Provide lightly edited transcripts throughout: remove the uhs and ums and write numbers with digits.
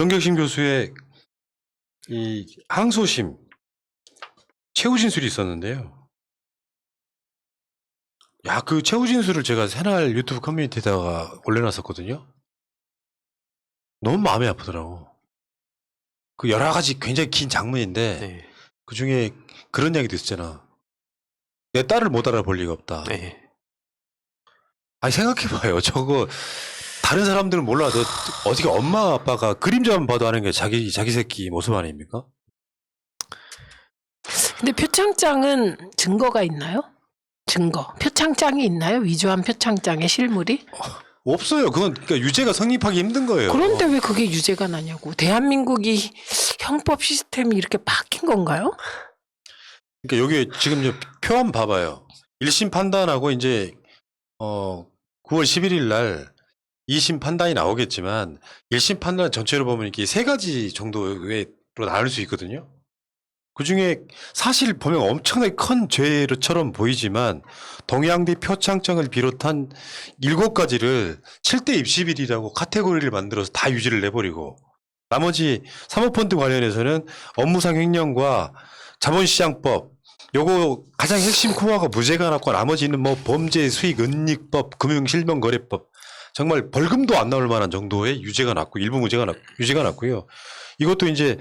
정경심 교수의 이 항소심 최후 진술이 있었는데요. 야, 그 최후 진술을 제가 새날 유튜브 커뮤니티에다가 올려놨었거든요. 너무 마음이 아프더라고. 그 여러 가지 굉장히 긴 장문인데 네. 그 중에 그런 이야기도 있었잖아. 내 딸을 못 알아볼 리가 없다. 네. 아니 생각해봐요. 저거 다른 사람들은 몰라도 어떻게 엄마 아빠가 그림자만 봐도 아는 게 자기 새끼 모습 아닙니까? 근데 표창장은 증거가 있나요? 증거. 표창장이 있나요? 위조한 표창장의 실물이? 없어요. 그건 그러니까 유죄가 성립하기 힘든 거예요. 그런데 왜 그게 유죄가 나냐고. 대한민국이 형법 시스템이 이렇게 바뀐 건가요? 그러니까 여기 지금 표 한번 봐봐요. 1심 판단하고 이제 9월 11일 날 2심 판단이 나오겠지만 1심 판단 전체로 보면 이렇게 세 가지 정도로 나눌 수 있거든요. 그 중에 사실 보면 엄청나게 큰 죄로처럼 보이지만 동양대 표창장을 비롯한 7가지를 7대 입시비리라고 카테고리를 만들어서 다 유죄를 내버리고 나머지 사모펀드 관련해서는 업무상 횡령과 자본시장법 요거 가장 핵심 코어가 무죄가 났고 나머지는 뭐 범죄 수익 은닉법 금융실명거래법 정말 벌금도 안 나올 만한 정도의 유죄가 났고 일부 유죄가 났고요. 이것도 이제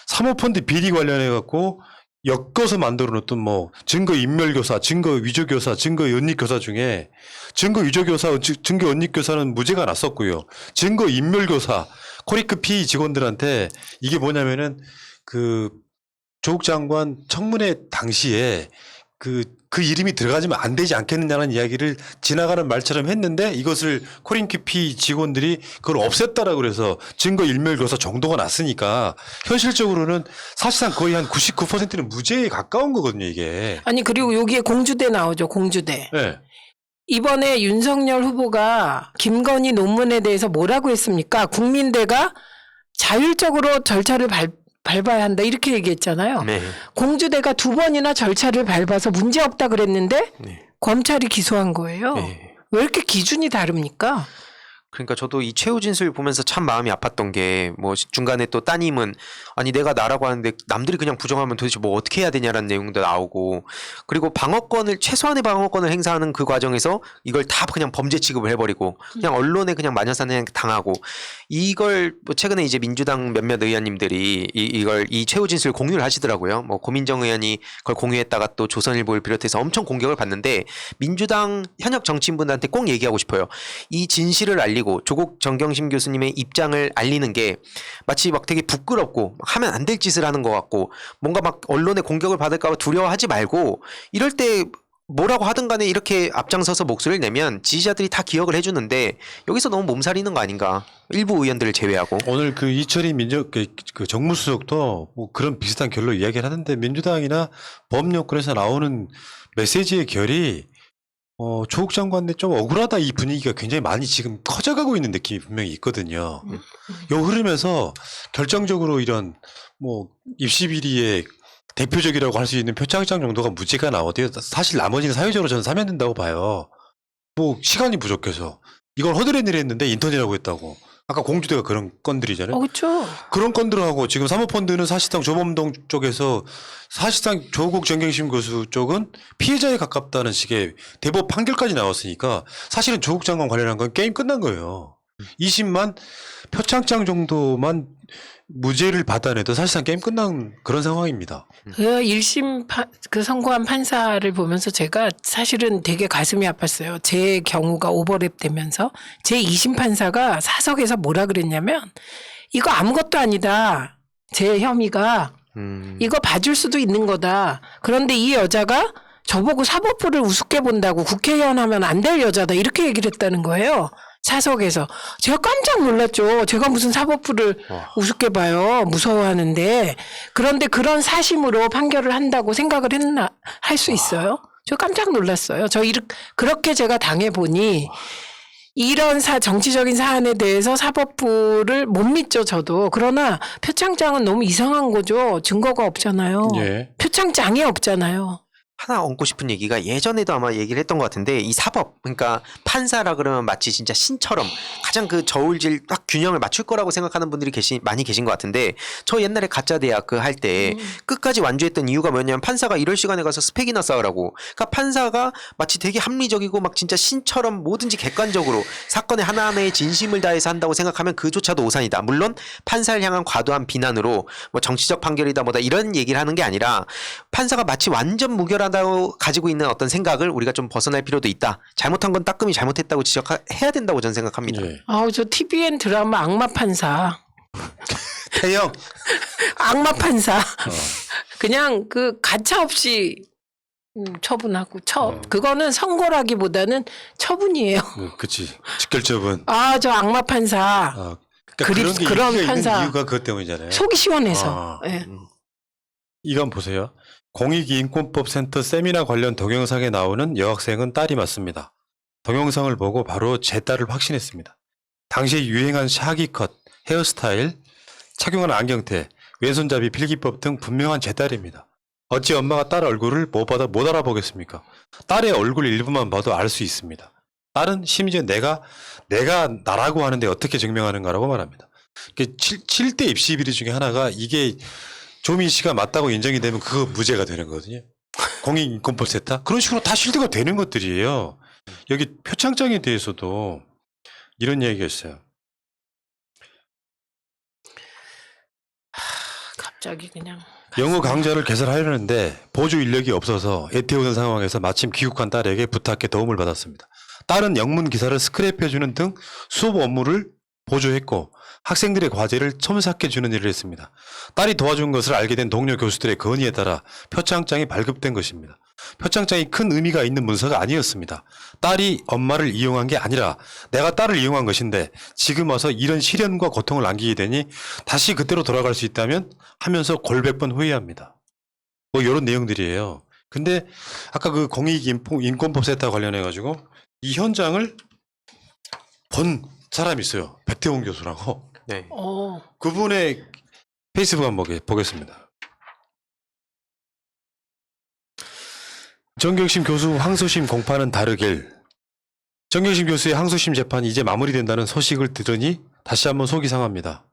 사모펀드 비리 관련해 갖고 엮어서 만들어 놓던 뭐 증거 인멸교사, 증거 위조교사, 증거 은닉교사 중에 증거 위조교사, 증거 은닉교사는 무죄가 났었고요. 증거 인멸교사, 코리크 P 직원들한테 이게 뭐냐면은 그 조국 장관 청문회 당시에 그 이름이 들어가지면 안 되지 않겠느냐는 이야기를 지나가는 말처럼 했는데 이것을 코링크 P 직원들이 그걸 없앴다라고 그래서 증거 인멸교사 정도가 났으니까 현실적으로는 사실상 거의 한 99%는 무죄에 가까운 거거든요, 이게. 아니 그리고 여기에 공주대 나오죠. 공주대. 네. 이번에 윤석열 후보가 김건희 논문에 대해서 뭐라고 했습니까? 국민대가 자율적으로 절차를 밟아야 한다 이렇게 얘기했잖아요. 네. 공주대가 2번이나 절차를 밟아서 문제없다 그랬는데 네. 검찰이 기소한 거예요. 네. 왜 이렇게 기준이 다릅니까? 그러니까 저도 이 최후 진술 보면서 참 마음이 아팠던 게 뭐 중간에 또 따님은 아니 내가 나라고 하는데 남들이 그냥 부정하면 도대체 뭐 어떻게 해야 되냐라는 내용도 나오고 그리고 방어권을 최소한의 방어권을 행사하는 그 과정에서 이걸 다 그냥 범죄 취급을 해버리고 그냥 언론에 그냥 마녀사냥 당하고 이걸 뭐 최근에 이제 민주당 몇몇 의원님들이 이 최후 진술 공유를 하시더라고요. 뭐 고민정 의원이 그걸 공유했다가 또 조선일보를 비롯해서 엄청 공격을 받는데 민주당 현역 정치인분들한테 꼭 얘기하고 싶어요. 이 진실을 알리고 조국 정경심 교수님의 입장을 알리는 게 마치 막 되게 부끄럽고 막 하면 안 될 짓을 하는 것 같고 뭔가 막 언론의 공격을 받을까 봐 두려워하지 말고 이럴 때 뭐라고 하든 간에 이렇게 앞장서서 목소리를 내면 지지자들이 다 기억을 해주는데 여기서 너무 몸살이는 거 아닌가. 일부 의원들을 제외하고. 오늘 그 이철희 그 정무수석도 뭐 그런 비슷한 결로 이야기를 하는데 민주당이나 범여권에서 나오는 메시지의 결이 조국 장관의 좀 억울하다 이 분위기가 굉장히 많이 지금 커져가고 있는 느낌이 분명히 있거든요. 요 흐름에서 결정적으로 이런 뭐 입시비리의 대표적이라고 할 수 있는 표창장 정도가 무죄가 나오대요. 사실 나머지는 사회적으로 저는 사면 된다고 봐요. 뭐 시간이 부족해서 이걸 허드렛일 했는데 인턴이라고 했다고. 아까 공주대가 그런 건들이잖아요. 그렇죠. 그런 건들하고 지금 사모펀드는 사실상 조범동 쪽에서 사실상 조국 정경심 교수 쪽은 피해자에 가깝다는 식의 대법 판결까지 나왔으니까 사실은 조국 장관 관련한 건 게임 끝난 거예요. 20만 표창장 정도만 무죄를 받아내도 사실상 게임 끝난 그런 상황입니다. 그 1심 그 선고한 판사를 보면서 제가 사실은 되게 가슴이 아팠어요. 제 경우가 오버랩 되면서 제 2심 판사가 사석에서 뭐라 그랬냐면 이거 아무것도 아니다. 제 혐의가 이거 봐줄 수도 있는 거다. 그런데 이 여자가 저보고 사법부를 우습게 본다고 국회의원 하면 안 될 여자다 이렇게 얘기를 했다는 거예요. 사석에서. 제가 깜짝 놀랐죠. 제가 무슨 사법부를 우습게 봐요. 무서워하는데. 그런데 그런 사심으로 판결을 한다고 생각을 할 수 있어요? 저 깜짝 놀랐어요. 그렇게 제가 당해보니 이런 정치적인 사안에 대해서 사법부를 못 믿죠, 저도. 그러나 표창장은 너무 이상한 거죠. 증거가 없잖아요. 예. 표창장이 없잖아요. 하나 얹고 싶은 얘기가 예전에도 아마 얘기를 했던 것 같은데 이 사법 그러니까 판사라 그러면 마치 진짜 신처럼 가장 그 저울질 딱 균형을 맞출 거라고 생각하는 분들이 많이 계신 것 같은데 저 옛날에 가짜 대학 그 할 때 끝까지 완주했던 이유가 뭐냐면 판사가 이럴 시간에 가서 스펙이나 쌓으라고 그러니까 판사가 마치 되게 합리적이고 막 진짜 신처럼 뭐든지 객관적으로 사건의 하나하나에 진심을 다해서 한다고 생각하면 그조차도 오산이다. 물론 판사를 향한 과도한 비난으로 뭐 정치적 판결이다 뭐다 이런 얘기를 하는 게 아니라 판사가 마치 완전 무결하다고 가지고 있는 어떤 생각을 우리가 좀 벗어날 필요도 있다. 잘못한 건 따끔히 잘못했다고 지적해야 된다고 저는 생각합니다. 예. 아우 저 TVN 드라마 악마 판사. 태영. 악마 판사. 그냥 그 가차 없이 처분하고 그거는 선고라기보다는 처분이에요. 그치. 직결적은. 아 저 악마 판사. 그러니까 그런 게 그런 인기가 판사. 있는 이유가 그것 때문이잖아요. 속이 시원해서. 예. 이건 보세요. 공익인권법센터 세미나 관련 동영상에 나오는 여학생은 딸이 맞습니다. 동영상을 보고 바로 제 딸을 확신했습니다. 당시에 유행한 샤기컷, 헤어스타일, 착용한 안경테, 왼손잡이 필기법 등 분명한 제 딸입니다. 어찌 엄마가 딸 얼굴을 못 알아보겠습니까? 딸의 얼굴 일부만 봐도 알 수 있습니다. 딸은 심지어 내가 나라고 하는데 어떻게 증명하는가라고 말합니다. 7대 입시 비리 중에 하나가 이게 조민 씨가 맞다고 인정이 되면 그거 무죄가 되는 거거든요. 공익인권법 세타 그런 식으로 다 실드가 되는 것들이에요. 여기 표창장에 대해서도 이런 얘기가 있어요. 갑자기 그냥 영어 강좌를 개설하려는데 보조 인력이 없어서 애태우는 상황에서 마침 귀국한 딸에게 부탁해 도움을 받았습니다. 딸은 영문 기사를 스크랩해주는 등 수업 업무를 보조했고 학생들의 과제를 첨삭해주는 일을 했습니다. 딸이 도와준 것을 알게 된 동료 교수들의 건의에 따라 표창장이 발급된 것입니다. 표창장이 큰 의미가 있는 문서가 아니었습니다. 딸이 엄마를 이용한 게 아니라 내가 딸을 이용한 것인데 지금 와서 이런 시련과 고통을 안기게 되니 다시 그때로 돌아갈 수 있다면 하면서 골백번 후회합니다. 뭐 이런 내용들이에요. 근데 아까 그 공익인권법 세타 관련해가지고 이 현장을 본 사람이 있어요. 백태웅 교수라고. 네. 그분의 페이스북 한번 보겠습니다. 정경심 교수 항소심 공판은 다르길. 정경심 교수의 항소심 재판이 이제 마무리된다는 소식을 들으니 다시 한번 속이 상합니다.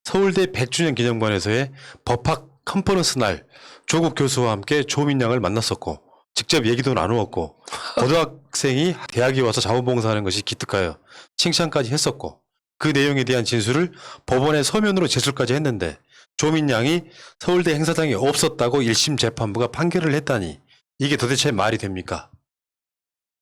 서울대 100주년 기념관에서의 법학 컨퍼런스 날 조국 교수와 함께 조민양을 만났었고 직접 얘기도 나누었고 고등학생이 대학에 와서 자원봉사하는 것이 기특하여 칭찬까지 했었고 그 내용에 대한 진술을 법원에 서면으로 제출까지 했는데 조민양이 서울대 행사장에 없었다고 1심 재판부가 판결을 했다니 이게 도대체 말이 됩니까?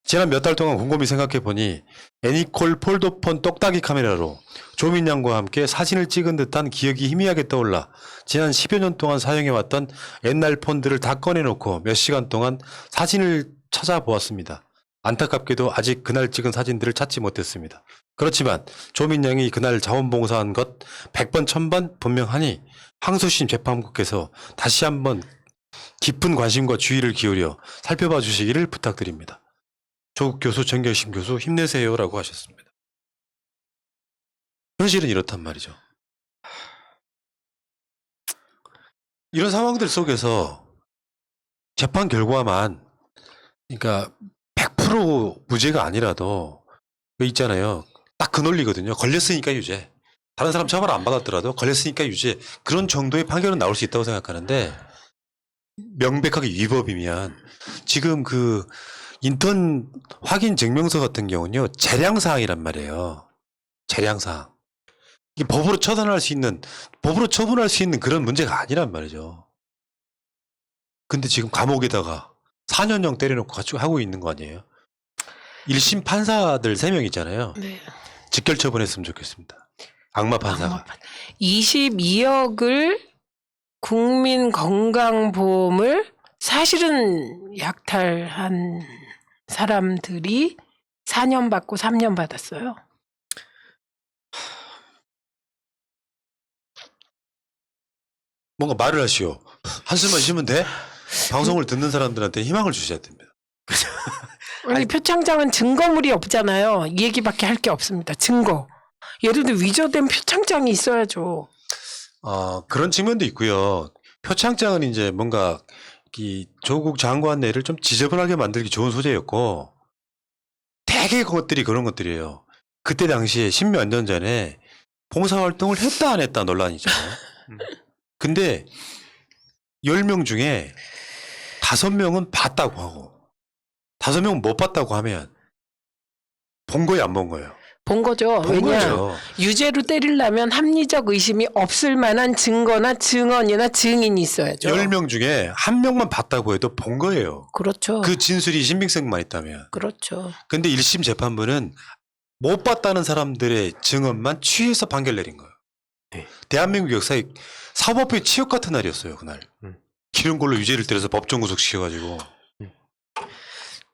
지난 몇 달 동안 곰곰이 생각해보니 애니콜 폴더폰 똑딱이 카메라로 조민양과 함께 사진을 찍은 듯한 기억이 희미하게 떠올라 지난 10여 년 동안 사용해왔던 옛날 폰들을 다 꺼내놓고 몇 시간 동안 사진을 찾아보았습니다. 안타깝게도 아직 그날 찍은 사진들을 찾지 못했습니다. 그렇지만 조민양이 그날 자원봉사한 것 100번 1000번 분명하니 항소심 재판부께서 다시 한번 깊은 관심과 주의를 기울여 살펴봐 주시기를 부탁드립니다. 조국 교수, 정경심 교수 힘내세요라고 하셨습니다. 현실은 이렇단 말이죠. 이런 상황들 속에서 재판 결과만 그러니까 100% 무죄가 아니라도 있잖아요. 딱 그 논리거든요. 걸렸으니까 유죄. 다른 사람 처벌 안 받았더라도 걸렸으니까 유죄. 그런 정도의 판결은 나올 수 있다고 생각하는데 명백하게 위법이면 지금 그 인턴 확인 증명서 같은 경우는요. 재량사항이란 말이에요. 재량사항. 이게 법으로 처분할 수 있는 그런 문제가 아니란 말이죠. 근데 지금 감옥에다가 4년형 때려놓고 같이 하고 있는 거 아니에요? 1심 판사들 3명 있잖아요. 네. 직결 처분했으면 좋겠습니다. 악마 판사가. 22억을 국민건강보험을 사실은 약탈한 사람들이 4년 받고 3년 받았어요. 뭔가 말을 하시오. 한숨만 쉬면 돼? 방송을 듣는 사람들한테 희망을 주셔야 됩니다. 아니 표창장은 증거물이 없잖아요. 이 얘기밖에 할 게 없습니다. 증거. 예를 들어 위조된 표창장이 있어야죠. 그런 측면도 있고요. 표창장은 이제 뭔가 이 조국 장관 내를 좀 지저분하게 만들기 좋은 소재였고 대개 그것들이 그런 것들이에요. 그때 당시에 10몇 년 전에 봉사활동을 했다 안 했다 논란이잖아요. 근데 10명 중에 5명은 봤다고 하고 5명은 못 봤다고 하면 본 거예요, 안 본 거예요? 본 거죠. 본 왜냐 거죠. 유죄로 때리려면 합리적 의심이 없을 만한 증거나 증언이나 증인이 있어야죠. 10명 중에 1명만 봤다고 해도 본 거예요. 그렇죠. 그 진술이 신빙성만 있다면. 그렇죠. 근데 1심 재판부는 못 봤다는 사람들의 증언만 취해서 판결 내린 거예요. 네. 대한민국 역사에 사법부의 치욕 같은 날이었어요, 그날. 이런 걸로 유죄를 때려서 법정 구속시켜가지고.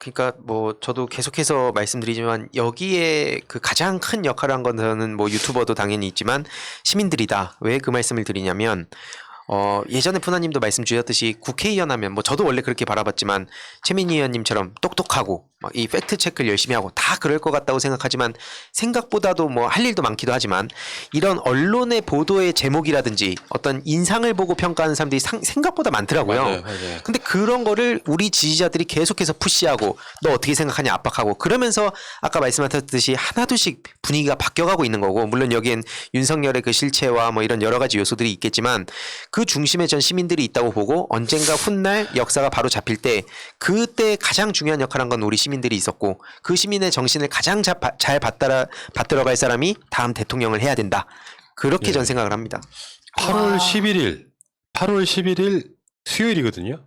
그러니까 뭐 저도 계속해서 말씀드리지만 여기에 그 가장 큰 역할을 한 거는 뭐 유튜버도 당연히 있지만 시민들이다. 왜 그 말씀을 드리냐면 예전에 푸나님도 말씀 주셨듯이 국회의원 하면 뭐 저도 원래 그렇게 바라봤지만 최민희 의원님처럼 똑똑하고 막 이 팩트 체크를 열심히 하고 다 그럴 것 같다고 생각하지만 생각보다도 뭐 할 일도 많기도 하지만 이런 언론의 보도의 제목이라든지 어떤 인상을 보고 평가하는 사람들이 생각보다 많더라고요. 맞아요. 근데 그런 거를 우리 지지자들이 계속해서 푸시하고 너 어떻게 생각하냐 압박하고 그러면서 아까 말씀하셨듯이 하나둘씩 분위기가 바뀌어가고 있는 거고 물론 여기엔 윤석열의 그 실체와 뭐 이런 여러 가지 요소들이 있겠지만 그 중심에 전 시민들이 있다고 보고 언젠가 훗날 역사가 바로 잡힐 때 그때 가장 중요한 역할을 한 건 우리 시민들이 있었고 그 시민의 정신을 가장 잘 받들어갈 사람이 다음 대통령을 해야 된다. 그렇게 전 생각을 합니다. 8월 11일 수요일이거든요.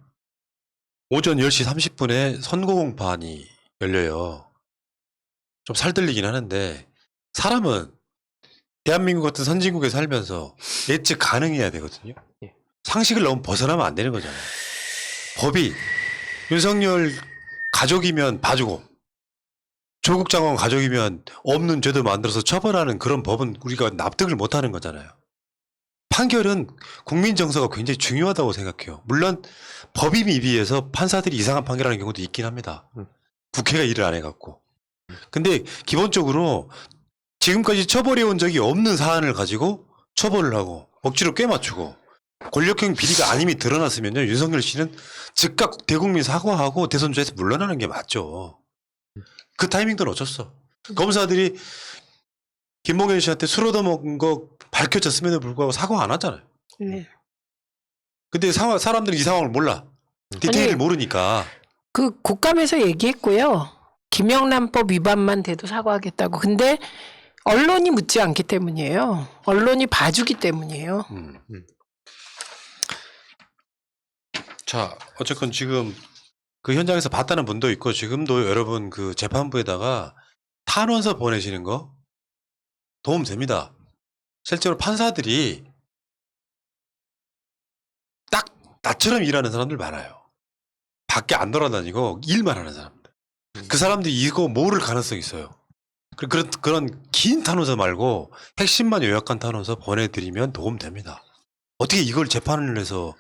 오전 10시 30분에 선거 공판이 열려요. 좀 살들리긴 하는데 사람은 대한민국 같은 선진국에 살면서 예측 가능해야 되거든요. 예. 상식을 너무 벗어나면 안 되는 거잖아요. 법이 윤석열 가족이면 봐주고 조국 장관 가족이면 없는 죄도 만들어서 처벌하는 그런 법은 우리가 납득을 못하는 거잖아요. 판결은 국민 정서가 굉장히 중요하다고 생각해요. 물론 법이 미비해서 판사들이 이상한 판결하는 경우도 있긴 합니다. 국회가 일을 안 해갖고. 근데 기본적으로 지금까지 처벌해 온 적이 없는 사안을 가지고 처벌을 하고 억지로 꿰맞추고 권력형 비리가 아님이 드러났으면요. 윤석열 씨는 즉각 대국민 사과하고 대선주에서 물러나는 게 맞죠. 그 타이밍도 놓쳤어. 검사들이 김봉현 씨한테 술 얻어먹은 거 밝혀졌음에도 불구하고 사과 안 하잖아요. 네. 근데 사람들이 이 상황을 몰라. 디테일을 아니, 모르니까. 그 국감에서 얘기했고요. 김영란법 위반만 돼도 사과하겠다고. 근데 언론이 묻지 않기 때문이에요. 언론이 봐주기 때문이에요. 자, 어쨌건 지금 그 현장에서 봤다는 분도 있고 지금도 여러분 그 재판부에다가 탄원서 보내시는 거 도움 됩니다. 실제로 판사들이 딱 나처럼 일하는 사람들 많아요. 밖에 안 돌아다니고 일만 하는 사람들. 그 사람들이 이거 모를 가능성이 있어요. 그런 긴 탄원서 말고 핵심만 요약한 탄원서 보내드리면 도움 됩니다. 어떻게 이걸 재판을 해서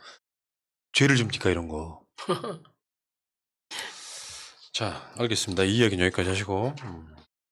죄를 줍니까 이런 거. 자, 알겠습니다. 이 이야기는 여기까지 하시고.